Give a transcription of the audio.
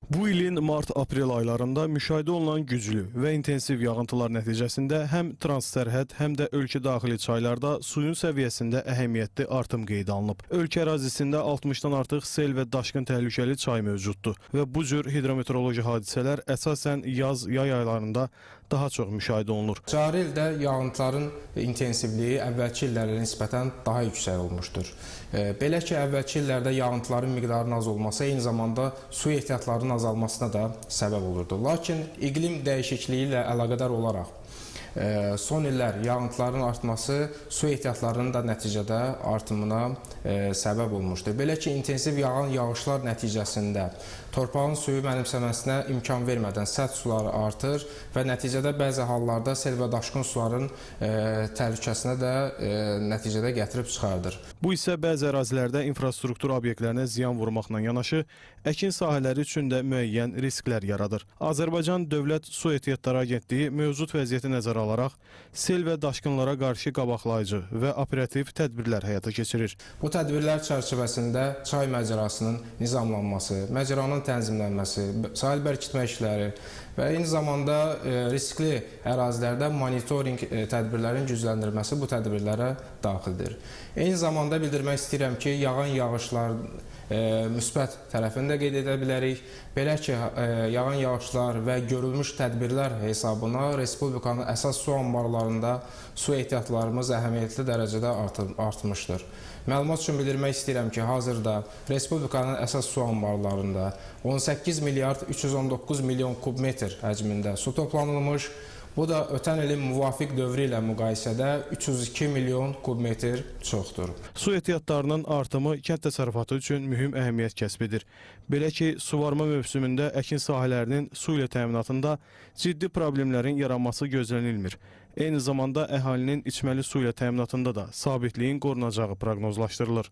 Bu ilin mart-aprel aylarında müşahidə olunan güclü və intensiv yağıntılar nəticəsində həm transsərhəd, həm də ölkə daxili çaylarda suyun səviyyəsində əhəmiyyətli artım qeydə alınıb. Ölkə ərazisində 60-dan artıq sel və daşqın təhlükəli çay mövcuddur və bu cür hidrometeoroloji hadisələr əsasən yay aylarında daha çox müşahidə olunur. Cari ildə yağıntıların intensivliyi əvvəlki illərə nisbətən daha yüksək olmuşdur. Belə ki, əvvəlki illərdə yağıntıların miqdarının az olması eyni zamanda su ehtiyatlarının azalmasına da səbəb olurdu. Lakin iqlim dəyişikliyi ilə əlaqədar olaraq son illər yağıntıların artması su ehtiyatlarının da nəticədə artımına səbəb olmuşdur. Belə ki, intensiv yağan yağışlar nəticəsində torpağın suyu mənimsəməsinə imkan vermədən səth suları artır və nəticədə bəzi hallarda sel və daşqın suların təhlükəsinə də nəticədə gətirib çıxardır. Bu isə bəzi ərazilərdə infrastruktur obyektlərinə ziyan vurmaqla yanaşı, əkin sahələri üçün də müəyyən risklər yaradır. Azərbaycan Dövlət Su Ehtiyatları Agentliyi mövcud vəziyyəti nəzərə alaraq sel və daşqınlara qarşı qabaqlayıcı və operativ tədbirlər həyata keçirir. Bu tədbirlər çərçivəsində çay məcrasının nizamlanması, məcranın tənzimlənməsi, sahil bərkitmə işləri və eyni zamanda riskli ərazilərdə monitorinq tədbirlərin gücləndirilməsi bu tədbirlərə daxildir. Eyni zamanda bildirmək istəyirəm ki, yağan yağışlar müsbət tərəfini də qeyd edə bilərik. Belə ki, yağan yağışlar və görülmüş tədbirlər hesabına Respublikanın əsas su anbarlarında su ehtiyatlarımız əhəmiyyətli dərəcədə artmışdır. Məlumat üçün bildirmək istəyirəm ki, hazırda Respublikanın əsas su anbarlarında 18 milyard 319 milyon kub metr həcmində su toplanılmış. Bu da ötən ilin müvafiq dövrü ilə müqayisədə 302 milyon kub metr çoxdur. Su ehtiyatlarının artımı kənd təsərrüfatı üçün mühüm əhəmiyyət kəsb edir. Belə ki, suvarma mövsümündə əkin sahələrinin su ilə təminatında ciddi problemlərin yaranması gözlənilmir. Eyni zamanda əhalinin içməli su ilə təminatında da sabitliyin qorunacağı proqnozlaşdırılır.